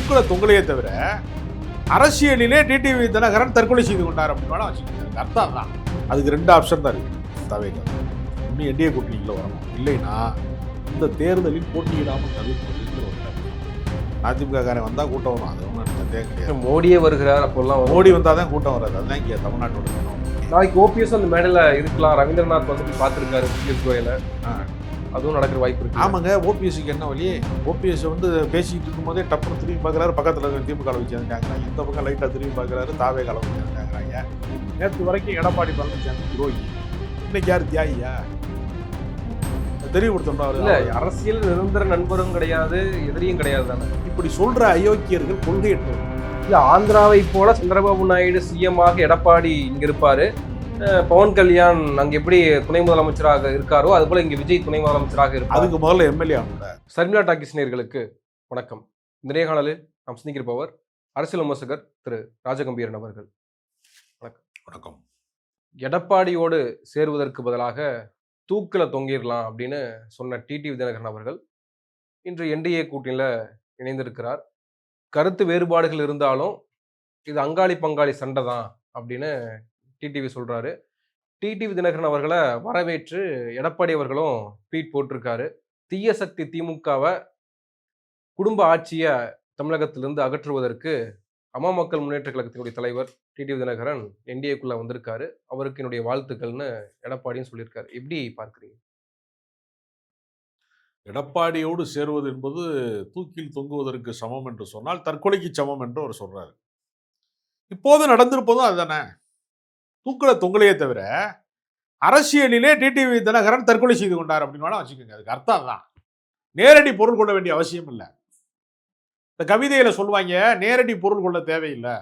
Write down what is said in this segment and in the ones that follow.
தூக்குல தொங்கலையே தவிர அரசியலிலே டிடிவி தினகரன் தற்கொலை செய்து கொண்டார் அப்படின்னு வச்சுக்கோங்க. அர்த்தம் தான். அதுக்கு 2 ஆப்ஷன் தான் இருக்கு. தவிர இன்னும் என்டிஏ கூட்டணிக்குள்ள வரணும், இல்லைன்னா இந்த தேர்தலில் போட்டியிடாமல் தவிர்ப்பதுங்கிற ஒரு அதிமுக காரன் வந்தா கூட்டம் வரும். அது ஒன்றும் கிடையாது. மோடியே வருகிறார், அப்போல்லாம் மோடி வந்தாதான் கூட்டம் வராது. அதுதான் இங்கே தமிழ்நாட்டோட வேணும். நாளைக்கு ஓபிஎஸ் அந்த மேடையில் இருக்கலாம். ரவீந்திரநாத் வந்துட்டு பார்த்துருக்காரு பியூஷ் கோயலை. அதுவும் நடக்கிற வாய்ப்பு இருக்கு. ஆமாங்க. ஓபிஎஸ்க்கு என்ன வழி? ஓபிஎஸ் வந்து பேசிக்கிட்டு இருக்கும்போதே டப்புனு திரும்பி பார்க்குறாரு, பக்கத்தில் இருக்கிற திமுக வச்சுருந்தாங்க. இந்த பக்கம் லைட்டாக திரும்பி பார்க்குறாரு, தாவே காலம் வச்சுருந்தாங்க. நேற்று வரைக்கும் எடப்பாடி பழனிசாமி துரோகி, இன்னைக்கு யார் தியாகியா தெளிவுபடுத்தணும். இல்ல, அரசியல் நிரந்தர நண்பரும் கிடையாது, எதிரியும் கிடையாது தானே. இப்படி சொல்ற அயோக்கியர்கள் கொள்கையற்றவர். இல்ல, ஆந்திராவை போல சந்திரபாபு நாயுடு சிஎம்மாக எடப்பாடி இங்க இருப்பாரு, பவன் கல்யாண் அங்க எப்படி துணை முதலமைச்சராக இருக்காரோ அது போல இங்க விஜய் துணை முதலமைச்சராக இருப்பார். அதுக்கு முதல்ல எம்எல்ஏ ஆகணும். சர்மிளா டாக்கிஸ் நேயர்களுக்கு வணக்கம். இந்த நேர்காணலில் நாம் சந்திக்கிறப்பவர் அரசியல் விமர்சகர் திரு ராஜகம்பீரன் அவர்கள். வணக்கம். வணக்கம். எடப்பாடியோடு சேருவதற்கு பதிலாக தூக்கில தொங்கிடலாம் அப்படின்னு சொன்ன டிடிவி தினகரன் அவர்கள் இன்று என்டிஏ கூட்டணியில் இணைந்திருக்கிறார். கருத்து வேறுபாடுகள் இருந்தாலும் இது அங்காளி பங்காளி சண்டை தான் அப்படின்னு டிடிவி சொல்றாரு. டிடிவி தினகரன் அவர்களை வரவேற்று எடப்பாடி அவர்களும் ட்வீட் போட்டிருக்காரு. தீய சக்தி திமுகவை குடும்ப ஆட்சியை தமிழகத்திலிருந்து அகற்றுவதற்கு அம்மா மக்கள் முன்னேற்ற கழகத்தினுடைய தலைவர் டிடிவி தினகரன் என்டிஏக்குள்ள வந்திருக்காரு. அவருக்கு என்னுடைய வாழ்த்துக்கள்னு எடப்பாடியும் சொல்லியிருக்காரு. எப்படி பார்க்குறீங்க? எடப்பாடியோடு சேருவது என்பது தூக்கில் தொங்குவதற்கு சமம் என்று சொன்னால் தற்கொலைக்கு சமம் என்று அவர் சொல்றாரு. இப்போது நடந்திருப்பதும் அதுதானே. தூக்குல தொங்கலையே தவிர அரசியலிலே டிடிவி தினகரன் தற்கொலை செய்து கொண்டார் அப்படின்னு வச்சுக்கோங்க. அதுக்கு அர்த்தம் தான். நேரடி பொருள் கொள்ள வேண்டிய அவசியம் இல்லை. இந்த கவிதையில சொல்லுவாங்க, நேரடி பொருள் கொள்ள தேவையில்லை,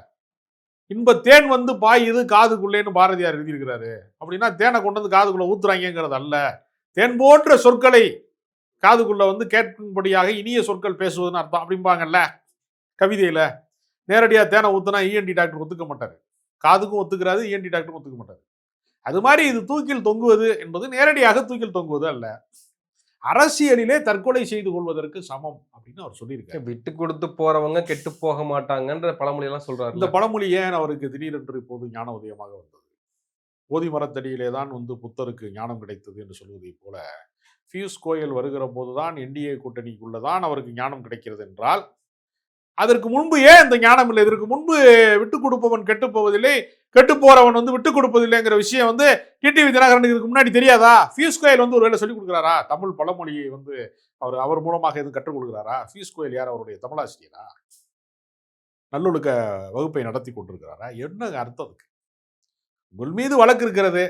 இன்ப தேன் வந்து பாயுது காதுக்குள்ளேன்னு பாரதியார் எழுதியிருக்கிறாரு. அப்படின்னா தேனை கொண்டு வந்து காதுக்குள்ள ஊத்துறாங்கிறது அல்ல. தேன் போன்ற சொற்களை காதுக்குள்ள வந்து கேட்கும்படியாக இனிய சொற்கள் பேசுவதுன்னு அர்த்தம் அப்படிம்பாங்கல்ல கவிதையில. நேரடியாக தேனை ஊத்துனா இஎன்டி டாக்டர் ஒத்துக்க மாட்டாரு, காதுக்கும் ஒத்துக்கிறாரு, இஎன்டி டாக்டரும் ஒத்துக்க மாட்டாரு. அது மாதிரி இது தூக்கில் தொங்குவது என்பது நேரடியாக தூக்கில் தொங்குவது அல்ல, அரசியலிலே தற்கொலை செய்து கொள்வதற்கு சமம் அப்படின்னு அவர் சொல்லியிருக்காரு. விட்டு கொடுத்து போறவங்க கெட்டு போக மாட்டாங்கன்ற பழமொழி எல்லாம் சொல்றாரு. இந்த பழமொழி ஏன் அவருக்கு திடீரென்று இப்போது ஞான உதயமாக வந்தது? போதி மரத்தடியிலே தான் வந்து புத்தருக்கு ஞானம் கிடைத்தது என்று சொல்வதை போல பியூஷ் கோயல் வருகிற போதுதான் என்டிஏ கூட்டணிக்குள்ளதான் அவருக்கு ஞானம் கிடைக்கிறது என்றால், அதற்கு முன்பு ஏன் இந்த ஞானம் இல்லை? இதற்கு முன்பு விட்டு கொடுப்பவன் கெட்டு போவதில்லை, கெட்டு போறவன் வந்து விட்டு கொடுப்பதில்லைங்கிற விஷயம் வந்து டிடிவி தினகரனுக்கு இதுக்கு முன்னாடி தெரியாதா? பியூஷ் கோயல் வந்து ஒரு வேலை சொல்லிக் கொடுக்குறாரா? தமிழ் பழமொழியை வந்து அவர் மூலமாக எதுவும் கற்றுக் கொடுக்குறாரா? பியூஷ் கோயல் யார்? அவருடைய தமிழாசிரியரா? நல்லொழுக்க வகுப்பை நடத்தி கொண்டிருக்கிறாரா? என்ன அர்த்தம் அதுக்கு? உங்கள் மீது வழக்கு இருக்கிறது,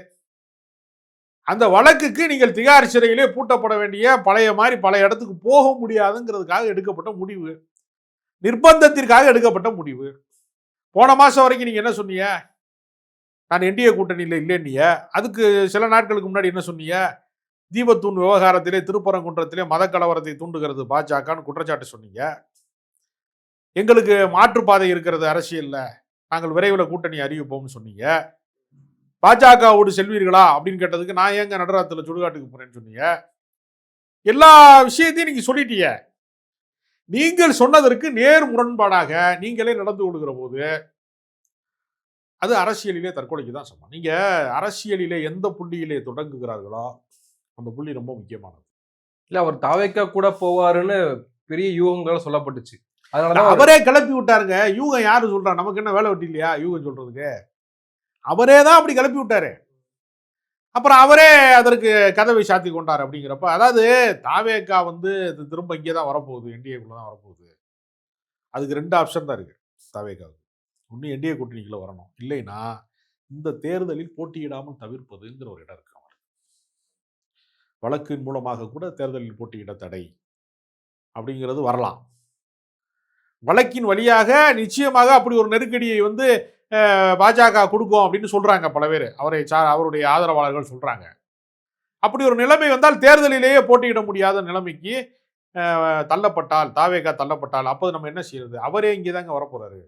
அந்த வழக்குக்கு நீங்கள் திகார் சிறையிலே பூட்டப்பட வேண்டிய பழைய மாதிரி பல இடத்துக்கு போக முடியாதுங்கிறதுக்காக எடுக்கப்பட்ட முடிவு, நிர்பந்தத்திற்காக எடுக்கப்பட்ட முடிவு. போன மாசம் வரைக்கும் நீங்க என்ன சொன்னீங்க? நான் என்டிஏ கூட்டணியில் இல்லைன்னீங்க. அதுக்கு சில நாட்களுக்கு முன்னாடி என்ன சொன்னீங்க? தீபத்தூண் விவகாரத்திலே திருப்பரங்குன்றத்திலே மத கலவரத்தை தூண்டுகிறது பாஜகன்னு குற்றச்சாட்டு சொன்னீங்க. எங்களுக்கு மாற்றுப்பாதை இருக்கிறது அரசியல்ல, நாங்கள் விரைவில் கூட்டணி அறிவிப்போம்னு சொன்னீங்க. பாஜகவோடு செல்வீர்களா அப்படின்னு கேட்டதுக்கு நான் ஏங்க நடுராத்திரில சுடுகாட்டுக்கு போறேன்னு சொன்னீங்க. எல்லா விஷயத்தையும் நீங்க சொல்லிட்டீங்க. நீங்கள் சொன்னதற்கு நேர் முரண்பாடாக நீங்களே நடந்து கொள்கிற போது அது அரசியலிலே தற்கொலைக்கு தான் சமம். நீங்க அரசியலிலே எந்த புள்ளியிலே தொடங்குகிறார்களோ அந்த புள்ளி ரொம்ப முக்கியமானது. இல்ல, அவர் தாவேக்கா கூட போவாருன்னு பெரிய யூகங்கள் சொல்லப்பட்டுச்சு. அதனால அவரே கிளப்பி விட்டாருங்க. யூகம் யாரு சொல்றா? நமக்கு என்ன வேலை வெட்டி இல்லையா யூகம் சொல்றதுக்கு? அவரே தான் அப்படி கிளப்பி விட்டாரு. அப்புறம் அவரே அதற்கு கதவை சாத்தி கொண்டார். அப்படிங்கிறப்ப அதாவது தாவேக்கா வந்து திரும்ப இங்கே தான் வரப்போகுது, என்டிஏக்குள்ள தான் வரப்போகுது. அதுக்கு 2 ஆப்ஷன் தான் இருக்கு தாவேக்காவுக்கு. ஒன்று என்டிஏ கூட்டணிக்குள்ள வரணும், இல்லைன்னா இந்த தேர்தலில் போட்டியிடாமல் தவிர்ப்பதுங்கிற ஒரு இடம் இருக்கு. வழக்கின் மூலமாக கூட தேர்தலில் போட்டியிட தடை அப்படிங்கிறது வரலாம். வழக்கின் வழியாக நிச்சயமாக அப்படி ஒரு நெருக்கடியை வந்து பாஜக கொடுக்கும் அப்படின்னு சொல்றாங்க பல பேர், அவருடைய ஆதரவாளர்கள் சொல்றாங்க. அப்படி ஒரு நிலைமை வந்தால் தேர்தலிலேயே போட்டியிட முடியாத நிலைமைக்கு தள்ளப்பட்டால், தாவேகா தள்ளப்பட்டால், அப்போது நம்ம என்ன செய்யறது? அவரே இங்கே தாங்க வரப்போறாரு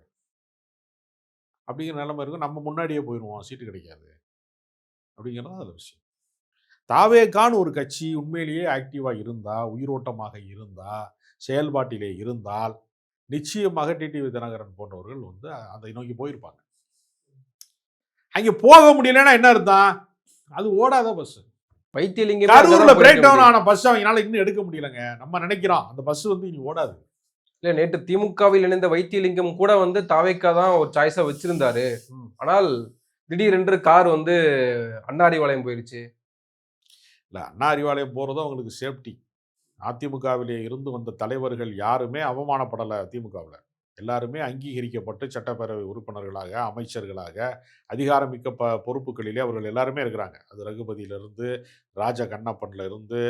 அப்படிங்கிற நிலைமை இருக்கும். நம்ம முன்னாடியே போயிடுவோம், சீட்டு கிடைக்காது அப்படிங்கிறது அதில் விஷயம். தாவேகான்னு ஒரு கட்சி உண்மையிலேயே ஆக்டிவாக இருந்தால், உயிரோட்டமாக இருந்தால், செயல்பாட்டிலே இருந்தால் நிச்சயமாக டிடிவி தினகரன் போன்றவர்கள் வந்து அதை நோக்கி போயிருப்பாங்க. அங்கே போக முடியலன்னா என்ன அர்த்தம்? அது ஓடாத பஸ். வைத்தியலிங்கமே கரூர்ல அங்கதான் பிரேக் போயிருக்க டவுன் முடியும். ஆன பஸ் அவங்களால இன்னும் எடுக்க முடியலங்க. நம்ம நினைக்கிறோம் அந்த பஸ் வந்து இனி ஓடாது. இல்ல நேற்று திமுகவில் இணைந்த வைத்தியலிங்கம் கூட வந்து தாவேக்கா தான் ஒரு சாய்ஸா வச்சிருந்தாரு. ம். ஆனால் திடீரென்று கார் வந்து அண்ணாரிபாளையம் போயிருச்சு. இல்ல அண்ணா அறிவாலயம் போறதும் அவங்களுக்கு சேஃப்டி. அதிமுகவிலே இருந்து வந்த தலைவர்கள் யாருமே அவமானப்படல திமுகவுல. எல்லாருமே அங்கீகரிக்கப்பட்டு சட்டப்பேரவை உறுப்பினர்களாக, அமைச்சர்களாக, அதிகாரமிக்க பொறுப்புகளிலே அவர்கள் எல்லாருமே இருக்கிறாங்க. அது ரகுபதியிலிருந்து, ராஜ கண்ணப்பன்ல இருந்து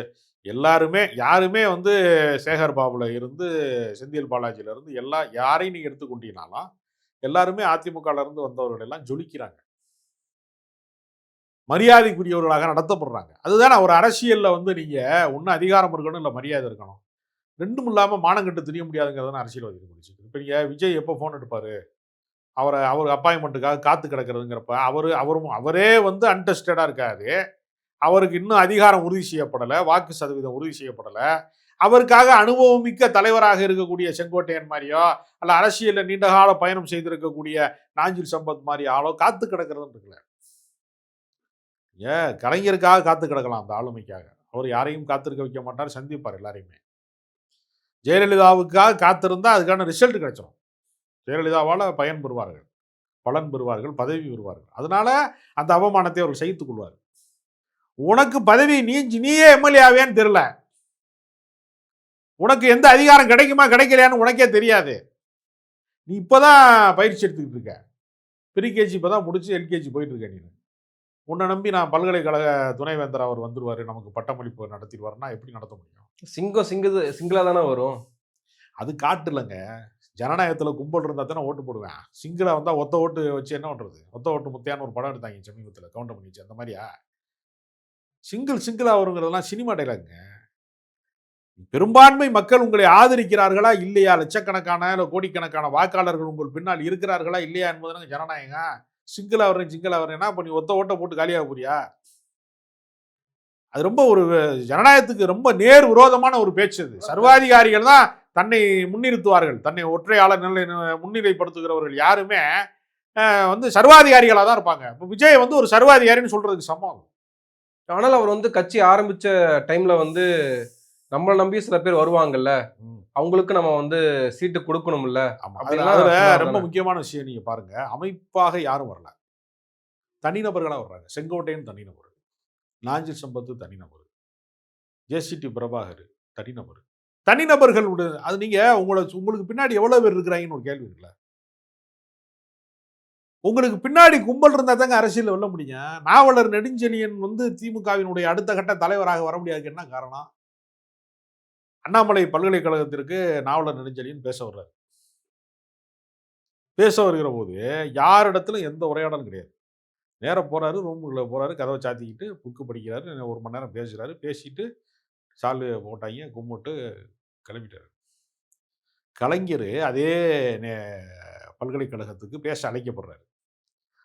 எல்லாருமே யாருமே வந்து சேகர் பாபுல இருந்து, செந்தில் பாலாஜில இருந்து யாரையும் நீங்க எடுத்துக்கொண்டீங்கனாலும், எல்லாருமே அதிமுகல இருந்து வந்தவர்கள் எல்லாம் ஜொலிக்கிறாங்க. மரியாதைக்குரியவர்களாக நடத்தப்படுறாங்க. அதுதானே ஒரு அரசியல்ல வந்து நீங்க ஒண்ணு அதிகாரம் இருக்கணும், இல்ல மரியாதை இருக்கணும். 2ம் இல்லாம மானங்கெட்டு திரிய முடியாதுங்கிறது தானே அரசியல்வாதிகள் முடிச்சு. இப்ப நீங்க விஜய் எப்போ ஃபோன் எடுப்பாரு? அவர் அப்பாயின்மென்ட்டுக்காக காத்து கிடக்கிறதுங்கிறப்ப, அவரே வந்து அன்டெஸ்டடா இருக்காரு. அவருக்கு இன்னும் அதிகாரம் உறுதி செய்யப்படல. வாக்கு சதவீதம் உறுதி செய்யப்படல. அவருக்காக அனுபவமிக்க தலைவராக இருக்கக்கூடிய செங்கோட்டையன் மாரியோ, அல்ல அரசியல்ல நீண்டகால பயணம் செய்திருக்கக்கூடிய நாஞ்சில் சம்பத் மாரி ஆளோ காத்து கிடக்கிறதுன்னு இருக்குல்ல. கலைஞருக்காக காத்து கிடக்கலாம் அந்த ஆளுமைக்காக. அவர் யாரையும் காத்திருக்க வைக்க மாட்டார், சந்திப்பார் எல்லாரையுமே. ஜெயலலிதாவுக்காக காத்திருந்தா அதுக்கான ரிசல்ட் கிடைச்சிடும். ஜெயலலிதாவால பயன் பெறுவார்கள், பலன் பெறுவார்கள், பதவி பெறுவார்கள். அதனால அந்த அவமானத்தை அவர்கள் சகித்துக் கொள்வார். உனக்கு பதவி நீயே எம்எல்ஏ ஆவேன்னு தெரியல. உனக்கு எந்த அதிகாரம் கிடைக்குமா கிடைக்கலையான்னு உனக்கே தெரியாது. நீ இப்பதான் பயிற்சி எடுத்துக்கிட்டு இருக்க. ப்ரீகேஜி இப்பதான் முடிச்சு எல்கேஜி போயிட்டு இருக்க நீ. உன்னை நம்பி நான் பல்கலைக்கழக துணைவேந்தர் அவர் வந்துருவாரு, நமக்கு பட்டமளிப்பு நடத்திடுவாருன்னா எப்படி நடத்த முடியும்? சிங்கிளா தானே வரும். அது காட்டுலங்க. ஜனநாயகத்துல கும்பல் இருந்தா தானே ஓட்டு போடுவேன். சிங்கிளா வந்தா ஒத்த ஓட்டு வச்சு என்ன பண்றது? ஒத்த ஓட்டு முத்தையான்னு ஒரு படம் எடுத்தாங்க சமீபத்தில், கவுண்டர் பண்ணிச்சு. அந்த மாதிரியா சிங்கிளா வருங்கிறதெல்லாம் சினிமா டைலாங்க. பெரும்பான்மை மக்கள் உங்களை ஆதரிக்கிறார்களா இல்லையா, லட்சக்கணக்கான இல்லை கோடிக்கணக்கான வாக்காளர்கள் உங்கள் பின்னால் இருக்கிறார்களா இல்லையா என்பதுதாங்க ஜனநாயகம். சிங்கிளா வரேன்னா இப்போ நீ ஒத்த ஓட்டை போட்டு காலியாக போறியா? அது ரொம்ப ஒரு ஜனநாயகத்துக்கு ரொம்ப நேர் விரோதமான ஒரு பேச்சு. அது சர்வாதிகாரிகள் தான் தன்னை முன்னிறுத்துவார்கள். தன்னை ஒற்றையாளர் நிலை முன்னிலைப்படுத்துகிறவர்கள் யாருமே வந்து சர்வாதிகாரிகளாக தான் இருப்பாங்க. இப்போ விஜய் வந்து ஒரு சர்வாதிகாரின்னு சொல்றதுக்கு சமம். ஆனால் அவர் வந்து கட்சி ஆரம்பிச்ச டைம்ல வந்து நம்மளை நம்பி சில பேர் வருவாங்கல்ல, அவங்களுக்கு நம்ம வந்து சீட்டு கொடுக்கணும்ல. ரொம்ப முக்கியமான விஷயம் நீங்க பாருங்க. அமைப்பாக யாரும் வரல, தனிநபர்களா வர்றாங்க. செங்கோட்டையன் தனிநபர், நாஞ்சில் சம்பத் தனிநபர், ஜேசிடி பிரபாகர் தனிநபர். தனிநபர்கள் அது நீங்க உங்களுக்கு பின்னாடி எவ்வளவு பேர் இருக்கிறாங்கன்னு ஒரு கேள்வி இருக்குல்ல. உங்களுக்கு பின்னாடி கும்பல் இருந்தா தாங்க அரசியல் வெல்ல முடியும். நாவலர் நெடுஞ்செழியன் வந்து திமுகவினுடைய அடுத்த கட்ட தலைவராக வர முடியாதுக்கு என்ன காரணம்? அண்ணாமலை பல்கலைக்கழகத்திற்கு நாவலர் நெடுஞ்செழியன் பேச வர்றாரு. பேச வருகிற போது யாரிடத்திலும் எந்த உரையாடலும் கிடையாது. நேர போறாரு, ரூமுக்குள்ள போறாரு, கதவை சாத்திக்கிட்டு புக்கு படிக்கிறாரு, 1 மணி நேரம் பேசுறாரு. பேசிட்டு சாலு போட்டாங்க, கும்பிட்டு கிளம்பிட்டாரு. கலைஞர் அதே பல்கலைக்கழகத்துக்கு பேச அழைக்கப்படுறாரு.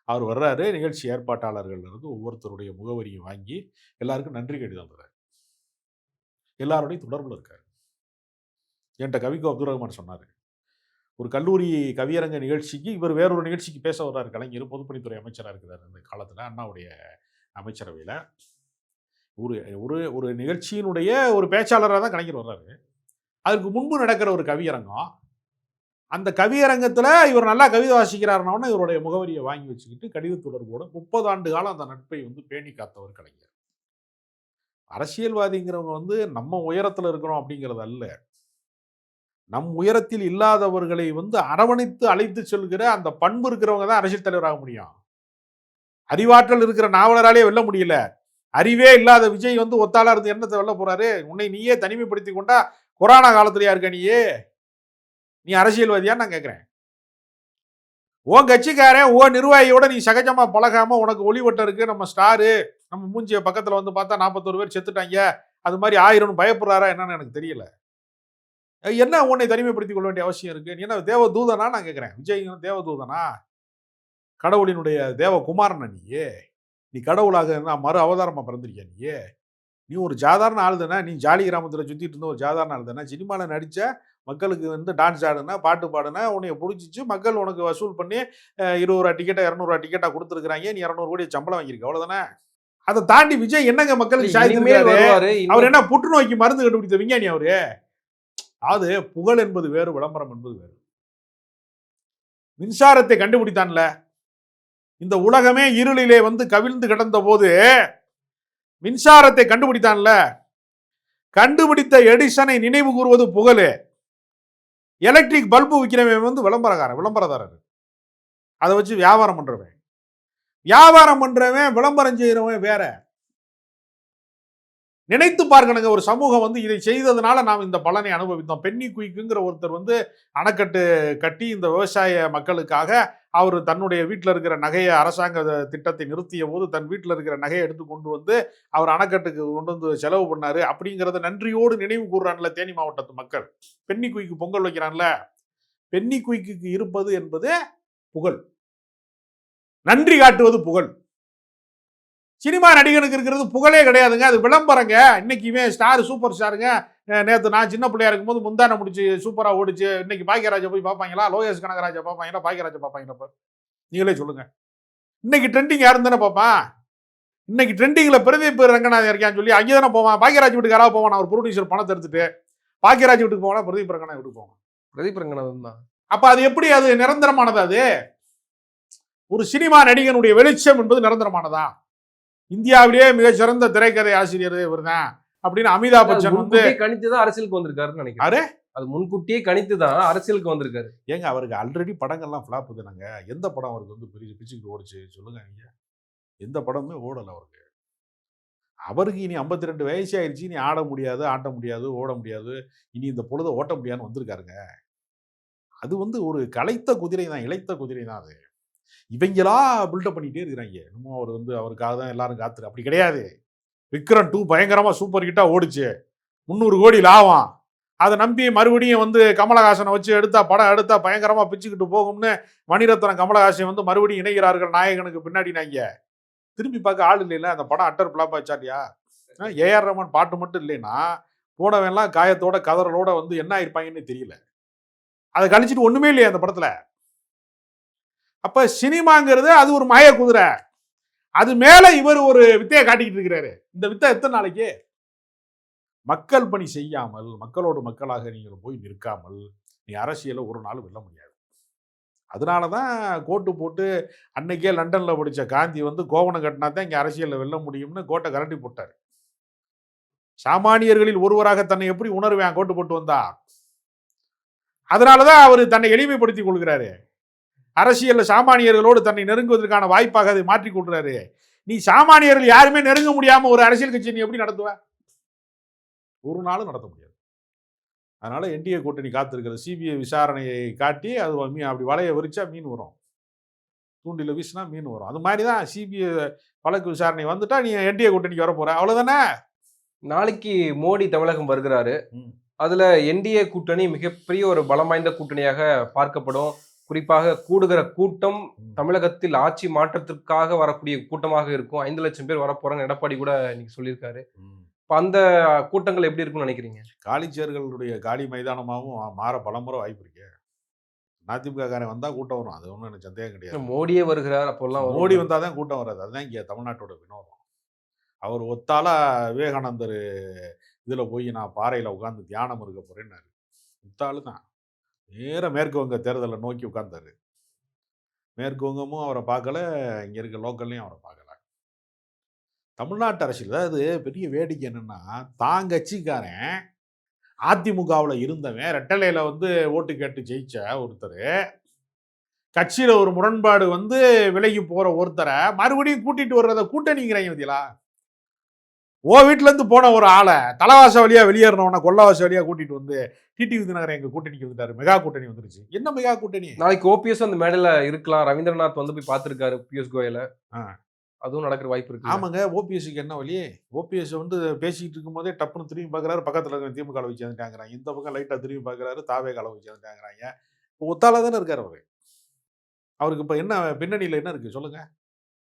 அவர் வர்றாரு. நிகழ்ச்சி ஏற்பாட்டாளர்கள் இருந்து ஒவ்வொருத்தருடைய முகவரியும் வாங்கி எல்லாருக்கும் நன்றி கடிதம் தர்றாரு. எல்லாரோடையும் தொடர்பில் இருக்காரு. என்கிட்ட கவிக்கோ அப்துல் ரஹ்மான் சொன்னார், ஒரு கல்லூரி கவியரங்க நிகழ்ச்சிக்கு இவர் வேறொரு நிகழ்ச்சிக்கு பேச வர்றாரு. கலைஞர் பொதுப்பணித்துறை அமைச்சராக இருக்கிறார் அந்த காலத்தில், அண்ணாவுடைய அமைச்சரவையில். ஒரு ஒரு ஒரு நிகழ்ச்சியினுடைய ஒரு பேச்சாளராக தான் கலைஞர் வர்றாரு. அதுக்கு முன்பு நடக்கிற ஒரு கவியரங்கம். அந்த கவியரங்கத்தில் இவர் நல்லா கவிதை வாசிக்கிறாருன்னா இவருடைய முகவரியை வாங்கி வச்சுக்கிட்டு கடித தொடர்போடு 30 ஆண்டு காலம் அந்த நட்பை வந்து பேணி காத்தவர் கலைஞர். அரசியல்வாதிங்கிறவங்க வந்து நம்ம உயரத்தில் இருக்கிறோம் அப்படிங்கிறது அல்ல, நம் உயரத்தில் இல்லாதவர்களை வந்து அரவணைத்து அழைத்து செல்கிற அந்த பண்பு இருக்கிறவங்க தான் அரசியல் தலைவராக முடியும். அறிவாற்றல் இருக்கிற நாவலராலே வெல்ல முடியல. அறிவே இல்லாத விஜய் வந்து ஒத்தாளா இருந்து என்னத்தை வெல்ல போறாரு? உன்னை நீயே தனிமைப்படுத்தி கொண்டா கொரோனா காலத்திலயா இருக்க நீ அரசியல்வாதியா நான் கேட்கிறேன். உன் கட்சிக்காரன் ஓ நிர்வாகியோட நீ சகஜமா பழகாம உனக்கு ஒளிவட்டம் இருக்கு, நம்ம ஸ்டாரு, நம்ம மூஞ்சிய பக்கத்துல வந்து பார்த்தா 41 பேர் செத்துட்டாங்க, அது மாதிரி 1000 பயப்படுறாரா என்னன்னு எனக்கு தெரியல. என்ன உன்னை தனிமைப்படுத்திக் கொள்ள வேண்டிய அவசியம் இருக்கு? நீ என்ன தேவ தூதனா நான் கேட்கிறேன். விஜய் தேவ தூதனா? கடவுளினுடைய தேவ குமாரனா நீ கடவுளாக மறு அவதாரமா பிறந்திருக்கியா நீ ஒரு சாதாரண ஆள் தானே. நீ ஜாலி கிராமத்தில் சுத்திட்டு இருந்த ஒரு சாதாரண ஆள் தானே. சினிமாவில் நடிச்ச மக்களுக்கு வந்து டான்ஸ் ஆடுனா பாட்டு பாடுனா உன்னைய பிடிச்சிச்சு, மக்கள் உனக்கு வசூல் பண்ணி 20 ரூபா டிக்கெட்டா 200 ரூபா டிக்கெட்டா கொடுத்துருக்காங்க, நீ 200 கோடி சம்பளம் வாங்கியிருக்க, அவ்வளவுதானே. அதை தாண்டி விஜய் என்னங்க மக்களுக்கு இனிமேல் சாய்த்திருக்காரு? வருவாரு அவர் என்ன புற்றுநோய்க்கு மருந்து கண்டுபிடித்த விஞ்ஞானி அவரு? அது புகழ் என்பது வேறு, விளம்பரம் என்பது வேறு. மின்சாரத்தை கண்டுபிடித்தான்ல, இந்த உலகமே இருளிலே வந்து கவிழ்ந்து கிடந்த போது மின்சாரத்தை கண்டுபிடித்தான்ல, கண்டுபிடித்த எடிசனை நினைவு கூறுவது புகழ். எலக்ட்ரிக் பல்பு விற்கிறவன் வந்து விளம்பரதாரர். அதை வச்சு வியாபாரம் பண்றவன், விளம்பரம் செய்யறவன் வேற. நினைத்து பார்க்கணுங்க, ஒரு சமூகம் வந்து இதை செய்ததுனால நாம் இந்த பலனை அனுபவித்தோம். பென்னி குயிக்குங்கிற ஒருத்தர் வந்து அணைக்கட்டு கட்டி இந்த விவசாய மக்களுக்காக அவர் தன்னுடைய வீட்டில் இருக்கிற நகையை, அரசாங்க திட்டத்தை நிறுத்திய போது தன் வீட்டில் இருக்கிற நகையை எடுத்து கொண்டு வந்து அவர் அணைக்கட்டுக்கு கொண்டு வந்து செலவு பண்ணாரு அப்படிங்கிறத நன்றியோடு நினைவு கூறுறான்ல தேனி மாவட்டத்து மக்கள். பென்னி குயிக்கு பொங்கல் வைக்கிறான்ல, பென்னி குயிக்கு இருப்பது என்பது புகழ், நன்றி காட்டுவது புகழ். சினிமா நடிகனுக்கு இருக்கிறது புகழே கிடையாதுங்க, அது விளம்பரங்க. இன்னைக்கு இவன் ஸ்டார், சூப்பர் ஸ்டாருங்க. நேற்று நான் சின்ன பிள்ளையா இருக்கும்போது முந்தானை முடிச்சு சூப்பராக ஓடிச்சு. இன்னைக்கு பாக்கியராஜா போய் பார்ப்பாங்களா? லோகேஷ் கனகராஜா பார்ப்பாங்களா? பாக்கியராஜா பார்ப்பாங்களா? நீங்களே சொல்லுங்க. இன்னைக்கு ட்ரெண்டிங் யாரும் தானே பார்ப்பான்? இன்னைக்கு ட்ரெண்டிங்ல பிரதீப் ரங்கநாதன் இருக்கான்னு சொல்லி அங்கே தானே போவான். பாக்கியராஜ் வீட்டுக்கு யாராவது போவான்? ஒரு ப்ரொடியூசர் பணத்தை எடுத்துட்டு பாக்கியராஜ் வீட்டுக்கு போவானா? பிரதீப் ரங்கநாதன் வீட்டுக்கு போவான். பிரதீப் ரங்கநாதன் தான். அப்ப அது எப்படி அது நிரந்தரமானது? அது ஒரு சினிமா நடிகனுடைய வெளிச்சம் என்பது நிரந்தரமானதா? இந்தியாவிலேயே மிகச்சிறந்த திரைக்கதை ஆசிரியர் இவர் தான் அப்படின்னு அமிதாப் பச்சன் வந்து கணித்துதான் அரசியலுக்கு வந்திருக்காருன்னு நினைக்கிறேன். அது முன்கூட்டியே கணித்துதான் அரசியலுக்கு வந்திருக்காரு. ஏங்க அவருக்கு ஆல்ரெடி படங்கள்லாம் ஃபிளாப் தானங்க. எந்த படம் அவருக்கு வந்து பிச்சுக்கிட்டு ஓடிச்சு சொல்லுங்க நீங்க? எந்த படமே ஓடல அவருக்கு. அவருக்கு இனி 52 வயசு ஆயிடுச்சு, இனி ஆட முடியாது, ஆட்ட முடியாது, ஓட முடியாது, இனி இந்த பொழுத ஓட்ட முடியாதுன்னு வந்திருக்காருங்க. அது வந்து ஒரு களைத்த குதிரை தான், இளைத்த குதிரை தான். அது இவங்களா பில்டப் பண்ணிட்டே இருக்கிறாங்க. இன்னமும் அவர் வந்து அவருக்காக தான் எல்லாரும் காத்துரு. அப்படி கிடையாது. விக்ரம் 2 பயங்கரமா சூப்பர் ஹிட்டா ஓடிச்சு, 300 கோடி லாபம். அதை நம்பி மறுபடியும் வந்து கமலஹாசனை வச்சு படம் எடுத்தா பயங்கரமா பிச்சுக்கிட்டு போகும்னு மணிரத்னம் கமலஹாசன் வந்து மறுபடியும் இணைகிறார்கள் நாயகனுக்கு பின்னாடி. நாங்க திரும்பி பார்க்க ஆள் இல்லைல்ல. அந்த படம் அட்டர் பிளாப் ஆச்சா இல்லையா? ஏஆர் ரஹ்மான் பாட்டு மட்டும் இல்லைன்னா போனவெல்லாம் காயத்தோட கதறலோட வந்து என்ன ஆயிருப்பாங்கன்னு தெரியல. அதை கழிச்சிட்டு ஒண்ணுமே இல்லையா அந்த படத்துல. அப்ப சினிமாங்கிறது அது ஒரு மாய குதிரை. அது மேல இவர் ஒரு வித்தையை காட்டிக்கிட்டு இருக்கிறாரு. இந்த வித்தை எத்தனை நாளைக்கு? மக்கள் பணி செய்யாமல், மக்களோடு மக்களாக நீங்கள் போய் நிற்காமல் நீ அரசியலை ஒரு நாள் வெல்ல முடியாது. அதனாலதான் கோட்டு போட்டு அன்னைக்கே லண்டன்ல படிச்ச காந்தி வந்து கோவணம் கட்டினா தான் இங்க அரசியல்ல வெல்ல முடியும்னு கோட்டை கரண்டி போட்டாரு. சாமானியர்களில் ஒருவராக தன்னை எப்படி உணர்வேன் கோட்டு போட்டு வந்தா? அதனாலதான் அவர் தன்னை எளிமைப்படுத்திக் கொள்கிறாரு. அரசியல்ல சாமானியர்களோடு தன்னை நெருங்குவதற்கான வாய்ப்பாக அதை மாற்றிக் கொள்றாரு. நீ சாமானியர்கள் யாருமே நெருங்க முடியாம ஒரு அரசியல் கட்சி நீ எப்படி நடத்துவ? ஒரு நாளும் நடத்த முடியாது. அதனால என்டிஏ கூட்டணி காத்திருக்கிறது. சிபிஐ விசாரணையை காட்டி அது அப்படி வலைய விரிச்சா மீன் வரும், தூண்டில வீசினா மீன் வரும். அது மாதிரி தான் சிபிஐ வழக்கு விசாரணை வந்துட்டா நீ என்டிஏ கூட்டணிக்கு வர போற, அவ்வளவுதானே. நாளைக்கு மோடி தமிழகம் வருகிறாரு. அதுல என்டிஏ கூட்டணி மிகப்பெரிய ஒரு பலம் வாய்ந்த கூட்டணியாக பார்க்கப்படும். குறிப்பாக கூடுகிற கூட்டம் தமிழகத்தில் ஆட்சி மாற்றத்திற்காக வரக்கூடிய கூட்டமாக இருக்கும். 5 லட்சம் பேர் வரப்போறாங்க எடப்பாடி கூட இன்னைக்கு சொல்லியிருக்காரு. அந்த கூட்டங்கள் எப்படி இருக்கும்னு நினைக்கிறீங்க? காலிச்சேர்களுடைய காலி மைதானமாகவும் மாற பலமுறை வாய்ப்பு இருக்கு. அதிமுக காரன் வந்தா கூட்டம் வரும், அது ஒன்றும் எனக்கு சந்தேகம் கிடையாது. மோடியே வருகிறார், அப்போல்லாம் மோடி வந்தாதான் கூட்டம் வராது. அதுதான் இங்க தமிழ்நாட்டோட வினோதம். அவர் ஒத்தாலா விவேகானந்தர் இதுல போய் நான் பாறையில உட்கார்ந்து தியானம் இருக்க போறேன்னாரு. ஒத்தாலு தான் நேர மேற்கு வங்க தேர்தலை நோக்கி உட்கார்ந்தாரு. மேற்கு வங்கமும் அவரை பார்க்கல, இங்க இருக்க லோக்கல்லையும் அவரை பார்க்கல. தமிழ்நாட்டு அரசியல் அதாவது பெரிய வேடிக்கை என்னன்னா, தான் கட்சிக்காரன் அதிமுகவில் இருந்தவன் ரெட்டலையில வந்து ஓட்டு கேட்டு ஜெயிச்ச ஒருத்தர், கட்சியில ஒரு முரண்பாடு வந்து விலகி போற ஒருத்தரை மறுபடியும் கூட்டிட்டு வர்றத கூட்டணிங்கிறாங்க பத்தியா? ஓ வீட்டுல இருந்து போன ஒரு ஆளை தலைவாச வழியா வெளியேறினவன கொல்லவாச வழியா கூட்டிட்டு வந்து டிடிவி தினகரன் எங்க கூட்டணிக்கு வந்துட்டாரு. மெகா கூட்டணி வந்துருச்சு. என்ன மெகா கூட்டணி? நாளைக்கு ஓபிஎஸ் அந்த மேடையில இருக்கலாம். ரவீந்திரநாத் வந்து போய் பார்த்திருக்காரு பியூஷ் கோயல. அதுவும் நடக்கிற வாய்ப்பு இருக்கு. ஆமாங்க. ஓபிஎஸ்க்கு என்ன வழி? ஓபிஎஸ் வந்து பேசிக்கிட்டு இருக்கும் போதே டப்புன்னு திரும்பி பார்க்குறாரு, பக்கத்தில் இருக்கிற திமுக அளவு சேர்ந்துட்டாங்கிறாங்க. இந்த பக்கம் லைட்டாக திரும்பி பார்க்குறாரு, தாவே அளவு சேர்ந்துட்டாங்கிறாங்க. இப்போ ஒத்தால தானே இருக்கார் அவரு. அவருக்கு இப்போ என்ன பின்னணியில் என்ன இருக்கு சொல்லுங்க?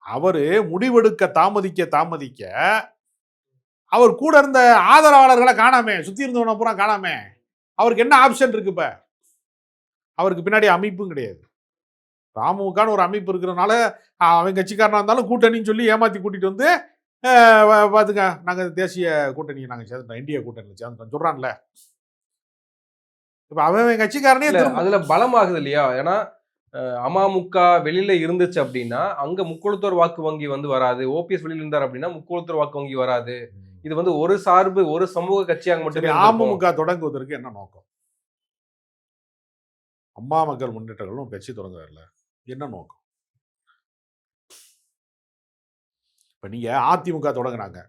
அவரு முடிவெடுக்க தாமதிக்க அவர் கூட இருந்த ஆதரவாளர்களை காணாமே, சுத்தி இருந்தவன பூரா காணாமே. அவருக்கு என்ன ஆப்ஷன் இருக்கு? இப்ப அவருக்கு பின்னாடி அமைப்பும் கிடையாது. அமமுகன்னு ஒரு அமைப்பு இருக்கிறனால அவன் கட்சிக்காரனா இருந்தாலும் கூட்டணின்னு சொல்லி ஏமாத்தி கூட்டிட்டு வந்து பாத்துங்க நாங்க தேசிய கூட்டணியை நாங்க சேர்ந்துட்டோம், இந்திய கூட்டணியில் சேர்ந்துட்டோம் சொல்றான்ல. இப்ப அவன் கட்சிக்காரனே அதுல பலமாகுது இல்லையா? ஏன்னா அமமுக வெளியில இருந்துச்சு அப்படின்னா அங்க முக்குளத்தோர் வாக்கு வங்கி வந்து வராது. ஓபிஎஸ் வெளியில இருந்தார் அப்படின்னா முக்குளத்தோர் வாக்கு வங்கி வராது. இது வந்து ஒரு சார்பு ஒரு சமூக கட்சியாக மட்டுமே. அமமுக தொடங்குவதற்கு என்ன நோக்கம்? அம்மா மக்கள் முன்னேற்ற கழகம் கட்சி தொடங்குறாருல, என்ன நோக்கம்? இப்ப நீங்க அதிமுக தொடங்கினாங்க,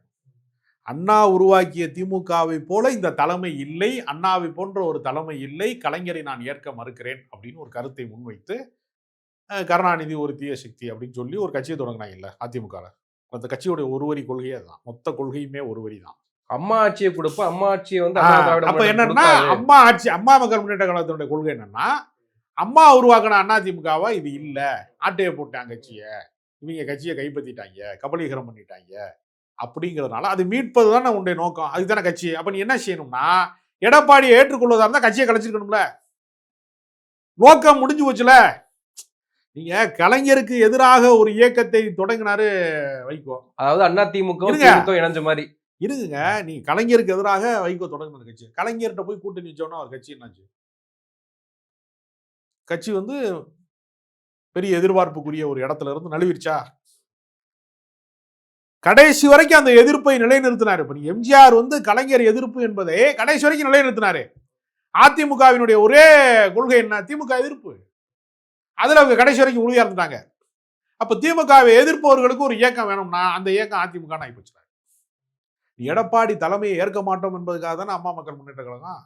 அண்ணா உருவாக்கிய திமுகவை போல இந்த தலைமை இல்லை, அண்ணாவை போன்ற ஒரு தலைமை இல்லை, கலைஞரை நான் ஏற்க மறுக்கிறேன் அப்படின்னு ஒரு கருத்தை முன்வைத்து கருணாநிதி ஒரு தீய சக்தி அப்படின்னு சொல்லி ஒரு கட்சியை தொடங்கினாங்க இல்ல அதிமுக. அந்த கட்சியோட ஒரு வரி கொள்கையே தான், மொத்த கொள்கையுமே ஒரு வரி தான். அம்மா ஆட்சியை கொடுப்ப அம்மா ஆட்சியை வந்து அப்ப என்னன்னா அம்மா ஆட்சி, அம்மா மக்கள் முன்னேற்ற கழகத்தினுடைய கொள்கை என்னன்னா, அம்மா உருவாக்கின அண்ணா திமுகவா இது இல்ல, ஆட்டையை போட்டாங்க கட்சியை, இவங்க கட்சியை கைப்பற்றிட்டாங்க, கபலீகரம் பண்ணிட்டாங்க அப்படிங்கிறதுனால அது மீட்பது தானே உன்னுடைய நோக்கம், அதுதானே கட்சி. அப்ப நீ என்ன செய்யணும்னா, எடப்பாடியை ஏற்றுக்கொள்வதா இருந்தா கட்சியை கலைச்சிருக்கணும்ல, நோக்கம் முடிஞ்சு போச்சுல. நீங்க கலைஞருக்கு எதிராக ஒரு இயக்கத்தை தொடங்கினாரு வைகோ, அதாவது அண்ணா திமுக இணைஞ்ச மாதிரி இருங்க. நீ கலைஞருக்கு எதிராக வைகோ தொடங்கின கட்சி, கலைஞர்கிட்ட போய் கூட்டணி வச்சோன்னா அவர் கட்சி என்னாச்சு? கட்சி வந்து பெரிய எதிர்பார்ப்புக்குரிய ஒரு இடத்துல இருந்து நழுவிருச்சா? கடைசி வரைக்கும் அந்த எதிர்ப்பை நிலைநிறுத்தினார். இப்ப எம்ஜிஆர் வந்து கலைஞர் எதிர்ப்பு என்பதை கடைசி வரைக்கும் நிலைநிறுத்தினாரு. அதிமுகவினுடைய ஒரே கொள்கை என்ன? திமுக எதிர்ப்பு. அதுல அவங்க கடைசி வரைக்கும் உறுதியா இருந்துட்டாங்க. அப்ப திமுகவை எதிர்ப்பவர்களுக்கு ஒரு இயக்கம் வேணும்னா அந்த இயக்கம் அதிமுக ஆயிப்போச்சு. எடப்பாடி தலைமையை ஏற்க மாட்டோம் என்பதுக்காக தானே அம்மா மக்கள் முன்னேற்ற கழகம்.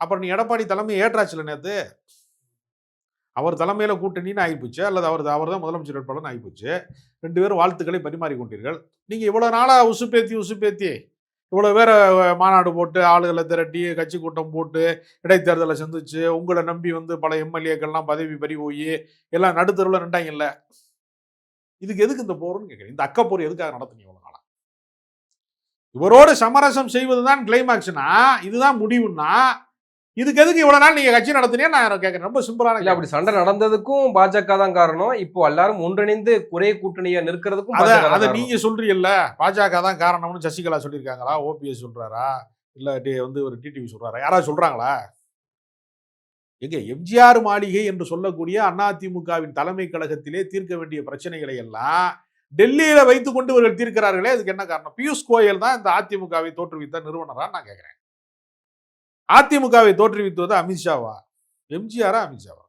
அப்புறம் நீ எடப்பாடி தலைமையை ஏற்றாச்சுல நேத்து, அவர் தலைமையில கூட்டணின்னு ஆகிப்போச்சு, அல்லது அவர் தான் முதலமைச்சர் வேட்பாளர்னு ஆகிப்போச்சு. 2 பேரும் வாழ்த்துக்களை பரிமாறிக்கொண்டீர்கள். நீங்க இவ்வளவு நாளா உசுப்பேத்தி இவ்வளவு பேரை மாநாடு போட்டு ஆளுகளை திரட்டி கட்சி கூட்டம் போட்டு இடைத்தேர்தலை சந்திச்சு உங்களை நம்பி வந்து பல எம்எல்ஏக்கள்லாம் பதவி பறி போய் எல்லாம் நடுத்தருவில் நின்றாங்கல்ல. இதுக்கு எதுக்கு இந்த போர்னு கேட்குறேன். இந்த அக்கப்போர் எதுக்காக நடத்துனீங்க இவ்வளவு நாளா? இவரோடு சமரசம் செய்வதுதான் கிளைமாக்ஸ்னா, இதுதான் முடிவுன்னா, இதுக்கு எதுக்கு இவ்வளவு நாள் நீங்க கட்சி நடத்தினே நான் கேட்கிறேன். ரொம்ப சிம்பிளான இல்ல. அப்படி சண்டை நடந்ததுக்கும் பாஜக தான் காரணம். இப்போ எல்லாரும் ஒன்றிணைந்து ஒரே கூட்டணியை நிற்கிறதுக்கும் அதை நீங்க சொல்றீங்கல்ல, பாஜக தான் காரணம்னு சசிகலா சொல்லியிருக்காங்களா? ஓபிஎஸ் சொல்றாரா? இல்ல வந்து ஒரு டிடிவி சொல்றாரா? யாராவது சொல்றாங்களா? எங்க எம்ஜிஆர் மாளிகை என்று சொல்லக்கூடிய அதிமுகவின் தலைமை கழகத்திலே தீர்க்க வேண்டிய பிரச்சனைகளை எல்லாம் டெல்லியில வைத்துக் கொண்டு இவர்கள் தீர்க்கிறார்களே, அதுக்கு என்ன காரணம்? பியூஷ் கோயல் தான் இந்த அதிமுகவை தோற்றுவித்த நிறுவனரா நான் கேட்கிறேன். அதிமுகவை தோற்றுவித்தது அமித்ஷாவா, எம்ஜிஆரா, அமித்ஷாவா?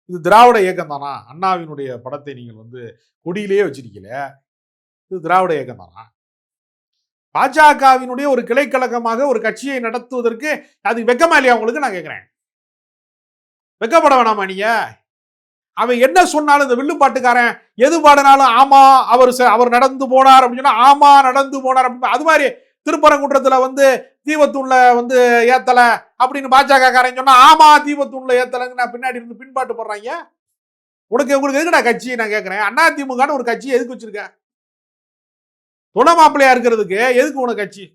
இது திராவிட இயக்கம் தானா? அண்ணாவினுடைய படத்தை நீங்கள் வந்து கொடியிலேயே வச்சிருக்கீங்க, இது திராவிட இயக்கம் தானா? பாஜகவினுடைய ஒரு கிளைக்கழகமாக ஒரு கட்சியை நடத்துவதற்கு அது வெக்கமா இல்லையா உங்களுக்கு? நான் கேட்கிறேன். வெக்கப்பட வேணாமா நீங்க? அவன் என்ன சொன்னாலும் இந்த வில்லுப்பாட்டுக்காரன் எது பாடினாலும் ஆமா அவர் நடந்து போனார் அப்படின்னு சொன்னா ஆமா நடந்து போனார் அப்படின்னு, அது மாதிரி திருப்பரங்குன்றத்துல வந்து தீபத்தூண்ல வந்து ஏத்தல அப்படின்னு பாஜக காரன் சொன்னா ஆமா தீபத்தூண்ல ஏத்தலன்னு நான் பின்னாடி இருந்து பின்பாட்டு போடுறாங்க. உங்களுக்கு எதுக்குடா கட்சி நான் கேட்கிறேன்? அதிமுகன்னு ஒரு கட்சி எதுக்கு வச்சிருக்க? துணை மாப்பிள்ளையா இருக்கிறதுக்கு எதுக்கு உனக்கு கட்சி?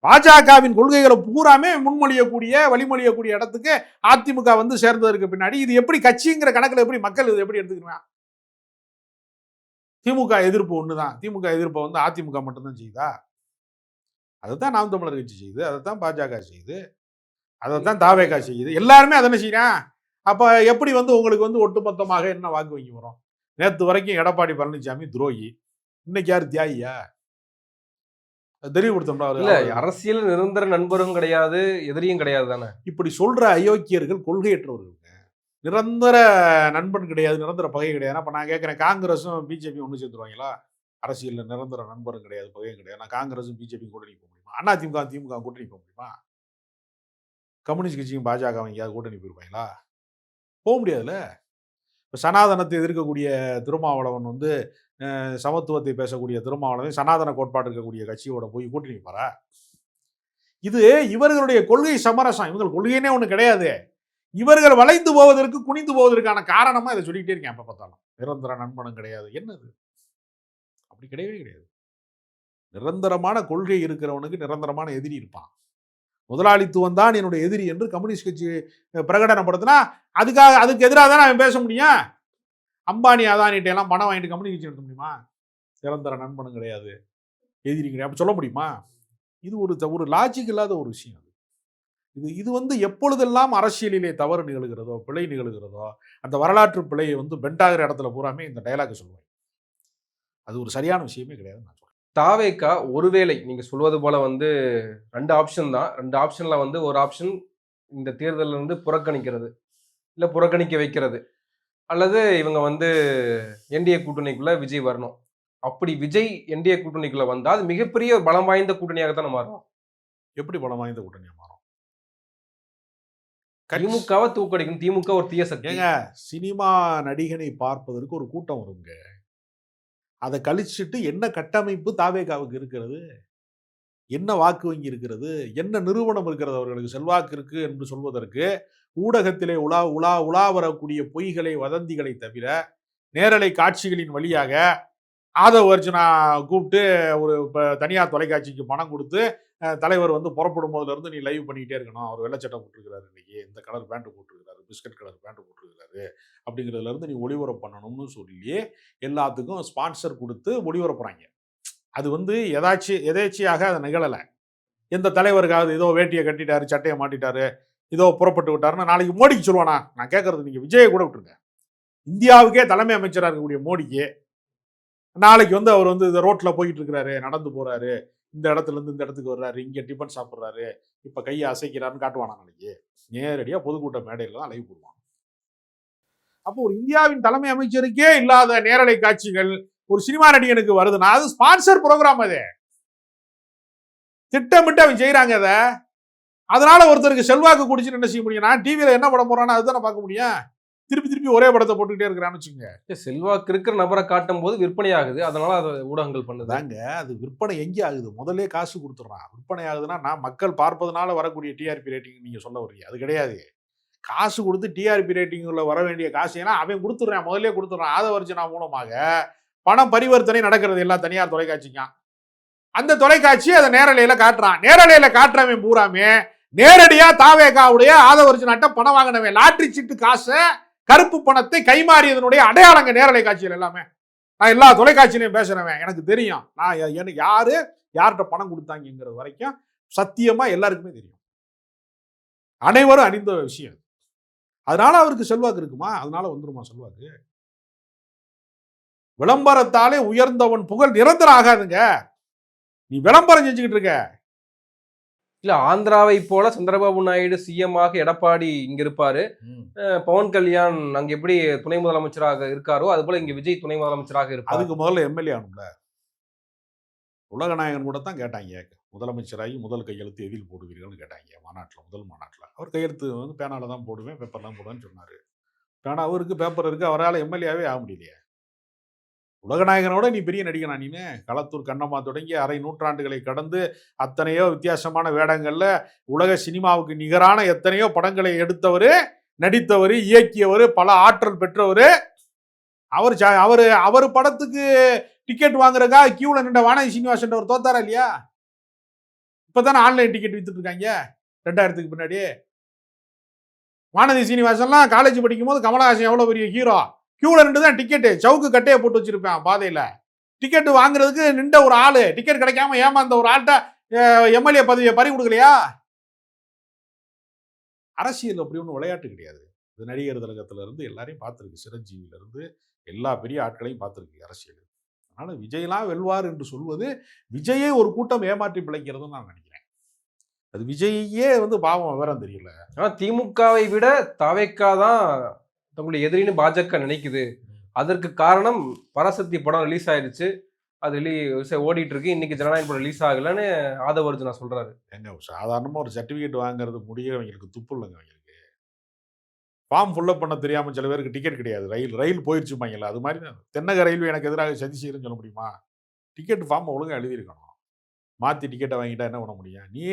பாஜகவின் கொள்கைகளை பூராமே முன்மொழியக்கூடிய வழிமொழியக்கூடிய இடத்துக்கு அதிமுக வந்து சேர்ந்ததற்கு பின்னாடி இது எப்படி கட்சிங்கிற கணக்கில் எப்படி மக்கள் இது எப்படி எடுத்துக்கணும்? திமுக எதிர்ப்பு ஒண்ணுதான். திமுக எதிர்ப்பை வந்து அதிமுக மட்டும்தான் செய்யுதா? அதைத்தான் நாம் தமிழர் கட்சி செய்யுது, அதைத்தான் பாஜக செய்யுது, அதைத்தான் தாவேகா செய்யுது. எல்லாருமே அதை செய்யறேன். அப்ப எப்படி வந்து உங்களுக்கு வந்து ஒட்டுமொத்தமாக என்ன வாக்கு வங்கி வரும்? நேற்று வரைக்கும் எடப்பாடி பழனிசாமி துரோகி, இன்னைக்கு யாரு தியாகியா? தெளிவுபடுத்தணும். அரசியல் நிரந்தர நண்பரும் கிடையாது, எதிரியும் கிடையாது தானே. இப்படி சொல்ற அயோக்கியர்கள் கொள்கையற்றவர்கள். நிரந்தர நண்பன் கிடையாது, நிரந்தர பகை கிடையாது. அப்ப நான் கேட்கிறேன், காங்கிரஸும் பிஜேபி ஒண்ணு சேர்த்துருவாங்களா? அரசியல் நிரந்தர நண்பரும் கிடையாது, பகையும் கிடையாது. நான் காங்கிரஸும் பிஜேபி கூட்டணி போக முடியுமா? அண்ணா திமுக கூட்டணி போக முடியுமா? கம்யூனிஸ்ட் கட்சியும் பாஜக எங்கேயாவது கூட்டணி போயிருப்பாங்களா? போக முடியாதுல்ல. இப்போ சனாதனத்தை எதிர்க்கக்கூடிய திருமாவளவன் வந்து சமத்துவத்தை பேசக்கூடிய திருமாவளவன் சனாதன கோட்பாடு இருக்கக்கூடிய கட்சியோட போய் கூட்டணி வைப்பாரா? இது இவர்களுடைய கொள்கை சமரசம். இவங்க கொள்கைனே ஒண்ணு கிடையாது. இவர்கள் வளைந்து போவதற்கு குனிந்து போவதற்கான காரணமா இதை சொல்லிக்கிட்டே இருக்கேன். எப்ப பார்த்தாலும் நிரந்தர நண்பனும் கிடையாது. என்னது? அப்படி கிடையவே கிடையாது. நிரந்தரமான கொள்கை இருக்கிறவனுக்கு நிரந்தரமான எதிரி இருப்பான். முதலாளித்துவம் தான் என்னுடைய எதிரி என்று கம்யூனிஸ்ட் கட்சி பிரகடனப்படுத்தினா அதுக்கு எதிராக தானே அவன் பேச முடியும். அம்பானி அதானிட்ட எல்லாம் பணம் வாங்கிட்டு கம்யூனிஸ்ட் கட்சி நடத்த முடியுமா? நிரந்தர நண்பனும் கிடையாது, எதிரி கிடையாது, அப்படி சொல்ல முடியுமா? இது ஒரு லாஜிக் இல்லாத ஒரு விஷயம். இது எப்பொழுதெல்லாம் அரசியலிலே தவறு நிகழ்கிறதோ, பிழை நிகழ்கிறதோ, அந்த வரலாற்று பிழையை பெண்டாகிற இடத்துல பூராமே இந்த டயலாக் சொல்லுவாங்க. அது ஒரு சரியான விஷயமே கிடையாது நான் சொல்றேன். தாவேகா ஒருவேளை நீங்க சொல்வது போல 2 ஆப்ஷன் தான். 2 ஆப்ஷன்ல ஒரு ஆப்ஷன் இந்த தேர்தல்ல புறக்கணிக்கிறது, இல்ல புறக்கணிக்க வைக்கிறது, அல்லது இவங்க என்டிஏ கூட்டணிக்குள்ள விஜய் வரணும். அப்படி விஜய் என்டிஏ கூட்டணிக்குள்ள வந்தா அது மிகப்பெரிய ஒரு பலம் வாய்ந்த கூட்டணியாக தான் மாறும். எப்படி பலம் வாய்ந்த கூட்டணியா மாறும்? திமுகவை தூக்கடிக்கும். திமுக ஒரு தீய சக்தி. ஏங்க, சினிமா நடிகனை பார்ப்பதற்கு ஒரு கூட்டம் வருங்க. அதை கழிச்சுட்டு என்ன கட்டமைப்பு தாவேகாவுக்கு இருக்கிறது, என்ன வாக்கு வங்கி இருக்கிறது, என்ன நிறுவனம் இருக்கிறது, அவர்களுக்கு செல்வாக்கு இருக்கு என்று சொல்வதற்கு ஊடகத்திலே உலா வரக்கூடிய பொய்களை, வதந்திகளை தவிர நேரலை காட்சிகளின் வழியாக ஆதவ அர்ஜுனா கூப்பிட்டு ஒரு தனியார் தொலைக்காட்சிக்கு பணம் கொடுத்து தலைவர் புறப்படும் போதுலேருந்து நீ லைவ் பண்ணிக்கிட்டே இருக்கணும், அவர் வெள்ளச்சட்டை போட்டிருக்கிறாரு, இன்னைக்கு இந்த கலர் பேண்ட் போட்டிருக்கிறாரு, பிஸ்கட் கலர் பேண்ட் போட்டிருக்கிறாரு அப்படிங்கிறதுலேருந்து நீ ஒளிபரப்பு பண்ணணும்னு சொல்லி எல்லாத்துக்கும் ஸ்பான்சர் கொடுத்து ஒளிபரப்புறாங்க. அது எதேச்சியாக அதை நிகழலை. எந்த தலைவருக்காவது ஏதோ வேட்டியை கட்டிட்டாரு, சட்டையை மாட்டிட்டாரு, ஏதோ புறப்பட்டு விட்டாருன்னா நாளைக்கு மோடிக்கு சொல்லுவானா? நான் கேட்கறது நீங்கள் விஜயை கூட விட்டுருங்க, இந்தியாவுக்கே தலைமை அமைச்சராக இருக்கக்கூடிய மோடிக்கு நாளைக்கு அவர் இந்த ரோட்டில் போயிட்டு இருக்கிறாரு, நடந்து போறாரு, இந்த இடத்துல இருந்து இந்த இடத்துக்கு வர்றாரு, இங்கே டிஃபன் சாப்பிட்றாரு, இப்போ கையை அசைக்கிறாருன்னு காட்டுவானா? நாளைக்கு நேரடியாக பொதுக்கூட்ட மேடையில் தான் லைவ் போடுவாங்க. அப்போ ஒரு இந்தியாவின் தலைமை அமைச்சருக்கே இல்லாத நேரலை காட்சிகள் ஒரு சினிமா நடிகனுக்கு வருதுன்னா அது ஸ்பான்சர் ப்ரோக்ராம். அது திட்டமிட்டு அவங்க செய்யறாங்க. அதை அதனால ஒருத்தருக்கு செல்வாக்கு குடிச்சுன்னு என்ன செய்ய முடியும்? நான் டிவியில என்ன படம் போறான்னு அதுதானே பார்க்க முடியும். திருப்பி ஒரே படத்தை போட்டுக்கிட்டே இருக்கிறான்னு வச்சுங்க. செல்வாக்கு இருக்கிற நபரை காட்டும் போது விற்பனை ஆகுது, அதனால அது ஊடகங்கள் பண்ணுதாங்க. அது விற்பனை எங்கே ஆகுது? முதல்ல காசு கொடுத்துட்றான். விற்பனை ஆகுதுன்னா நான் மக்கள் பார்ப்பதனால வரக்கூடிய டிஆர்பி ரேட்டிங் நீங்க சொல்ல வர்றீங்க, அது கிடையாது. காசு கொடுத்து டிஆர்பி ரேட்டிங்குள்ள வர வேண்டிய காசு ஏன்னா அவன் கொடுத்துட்றான், முதல்ல கொடுத்துட்றான். ஆதவ அர்ஜுனா மூலமாக பணம் பரிவர்த்தனை நடக்கிறது எல்லாம் தனியார் தொலைக்காட்சிக்கான். அந்த தொலைக்காட்சி அதை நேரலையில காட்டுறான். நேரலையில காட்டுறவன் பூராமே நேரடியா தாவேகாவுடைய ஆதவ அர்ஜுனாட்ட பணம் வாங்கினவன். லாட்டரி சீட்டு காசை, கருப்பு பணத்தை கைமாறியதனுடைய அடையாளங்க நேரலை காட்சிகள் எல்லாமே. நான் எல்லா தொலைக்காட்சியிலையும் பேசுறவன், எனக்கு தெரியும். நான் எனக்கு யார்கிட்ட பணம் கொடுத்தாங்கிறது வரைக்கும் சத்தியமா எல்லாருக்குமே தெரியும். அனைவரும் அறிந்த விஷயம். அதனால அவருக்கு செல்வாக்கு இருக்குமா? அதனால வந்துருமா செல்வாக்கு? விளம்பரத்தாலே உயர்ந்தவன் புகழ் நிரந்தரம் ஆகாதுங்க. நீ விளம்பரம் செஞ்சுக்கிட்டு இருக்க. இல்ல, ஆந்திராவை போல சந்திரபாபு நாயுடு சிஎம்மாக எடப்பாடி இங்க இருப்பாரு, பவன் கல்யாண் அங்க எப்படி துணை முதலமைச்சராக இருக்காரோ அது போல இங்க விஜய் துணை முதலமைச்சராக இருப்பாரு. அதுக்கு முதல்ல எம்எல்ஏ ஆகணும்ல. உலகநாயகன் கூட தான் கேட்டாங்க, முதலமைச்சராகி முதல் கையெழுத்து எதில் போடுவீர்கள்னு கேட்டாங்க மாநாட்டில், முதல் மாநாட்டில். அவர் கையெழுத்து பேனால தான் போடுவேன், பேப்பர்லாம் போடுவேன்னு சொன்னார். பேனா அவருக்கு, பேப்பர் இருக்கு, அவரால் எம்எல்ஏவே ஆக முடியலையே. உலகநாயகனோட நீ பெரிய நடிகனா? நீனு களத்தூர் கண்ணம்மா தொடங்கி அரை நூற்றாண்டுகளை கடந்து அத்தனையோ வித்தியாசமான வேடங்கள்ல உலக சினிமாவுக்கு நிகரான எத்தனையோ படங்களை எடுத்தவர், நடித்தவர், இயக்கியவர், பல ஆற்றல் பெற்றவர். அவர் படத்துக்கு டிக்கெட் வாங்குறக்கா கியூல நின்ற வானதி சீனிவாசன் அவர் தோத்தாரா இல்லையா? இப்பதானே ஆன்லைன் டிக்கெட் வித்துட்டு இருக்காங்க 2000க்கு பின்னாடி. வானதி சீனிவாசன்லாம் காலேஜ் படிக்கும் போது கமலஹாசன் எவ்வளவு பெரிய ஹீரோ, கியூல நின்று தான் டிக்கெட்டு, சவுக்கு கட்டையை போட்டு வச்சிருப்பேன் பாதையில. டிக்கெட் வாங்குறதுக்கு நின்ற ஒரு ஆளு, டிக்கெட் கிடைக்காம ஏமாந்த ஒரு ஆள்கிட்ட எம்எல்ஏ பதவியை பறி கொடுக்கலையா? அரசியல் அப்படி ஒன்றும் விளையாட்டு கிடையாது. இது நடிகர் திலகத்துல இருந்து எல்லாரையும் பார்த்துருக்கு, சிரஞ்சீவில இருந்து எல்லா பெரிய ஆட்களையும் பார்த்துருக்கு அரசியல். அதனால விஜயெல்லாம் வெல்வார் என்று சொல்வது விஜயை ஒரு கூட்டம் ஏமாற்றி பிழைக்கிறதுன்னு நான் நினைக்கிறேன். அது விஜயே பாவம் விவரம் தெரியல. ஆனா திமுகவை விட தாவேகா தான் தங்களுடைய எதிரின்னு பாஜக நினைக்குது. அதற்கு காரணம் பராசக்தி படம் ரிலீஸ் ஆயிடுச்சு, அது ஓடிட்டு இருக்கு, இன்னைக்கு ஜனநாயக படம் ரிலீஸ் ஆகலன்னு ஆதவ அர்ஜுனா சொல்றாரு. எங்க சாதாரணமா ஒரு சர்டிபிகேட் வாங்குறது முடிய அவங்களுக்கு துப்பு இல்லைங்க. அவங்களுக்கு ஃபார்ம் ஃபுல்லப் பண்ண தெரியாம சில பேருக்கு டிக்கெட் கிடையாது. ரயில் போயிடுச்சுப்பாங்கல்ல, அது மாதிரி தான். தென்னக ரயில்வே எனக்கு எதிராக சதி செய்யுதுன்னு சொல்ல முடியுமா? டிக்கெட் ஃபார்ம் ஒழுங்காக எழுதியிருக்கணும். மாற்றி டிக்கெட்டை வாங்கிட்டா என்ன பண்ண முடியும்? நீ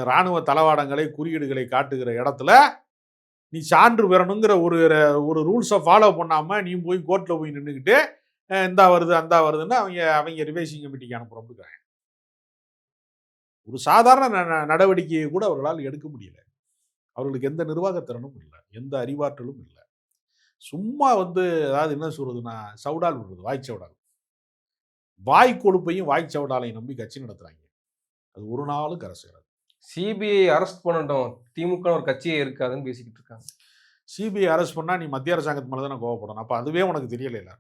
இராணுவ தளவாடங்களை, குறியீடுகளை காட்டுகிற இடத்துல நீ சான்று பெறணுங்கிற ஒரு ரூல்ஸை ஃபாலோ பண்ணாமல் நீ போய் கோர்ட்டில் போய் நின்றுக்கிட்டு இந்தா வருது அந்தா வருதுன்னு அவங்க ரிவைசிங் கமிட்டிக்கு அனுப்புகிறோம். ஒரு சாதாரண நடவடிக்கையை கூட அவர்களால் எடுக்க முடியல. அவர்களுக்கு எந்த நிர்வாகத் திறனும் இல்ல. எந்த அறிவாற்றலும் இல்ல. சும்மா வந்து அதாவது என்ன சொல்றதுன்னா, சவுடால் விடுறது, வாய்ச்சவடால். வாய் கொழுப்பையும், வாய்ச்சவடாலையும் நம்பி கட்சி நடத்துறாங்க. அது ஒரு நாளும் கரை சேராது. சிபிஐ அரெஸ்ட் பண்ணட்டும். திமுக ஒரு கட்சியே இருக்காதுன்னு பேசிக்கிட்டு இருக்காங்க. சிபிஐ அரெஸ்ட் பண்ணா நீ மத்திய அரசாங்கத்து மேல தானே கோவப்படணும். அப்ப அதுவே உனக்கு தெரியலைல.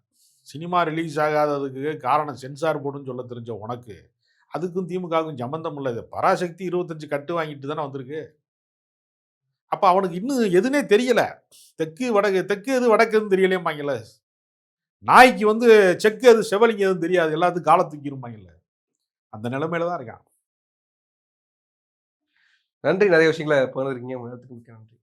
சினிமா ரிலீஸ் ஆகாததுக்கு காரணம் சென்சார் போர்டுன்னு சொல்ல தெரிஞ்ச உனக்கு, அதுக்கும் திமுகவுக்கும் சம்மந்தம் இல்ல. இது பராசக்தி 25 கட்டு வாங்கிட்டு தானே வந்திருக்கு. அப்ப அவனுக்கு இன்னும் எதுன்னே தெரியல. தெற்கு, வடக்கு, தெற்கு எது, வடக்கு எதுன்னு தெரியலையேம்பாங்கல்ல. நாய்க்கு வந்து செக்கு எது, செவலிங்க எதுன்னு தெரியாது. எல்லாத்துக்கும் கால தூக்கிரும்பாங்கல்ல. அந்த நிலைமையில தான் இருக்கான். நன்றி. நிறைய விஷயங்கள பகிர்ந்துருக்கீங்க. உங்க நேரத்துக்கு மிக்க நன்றி.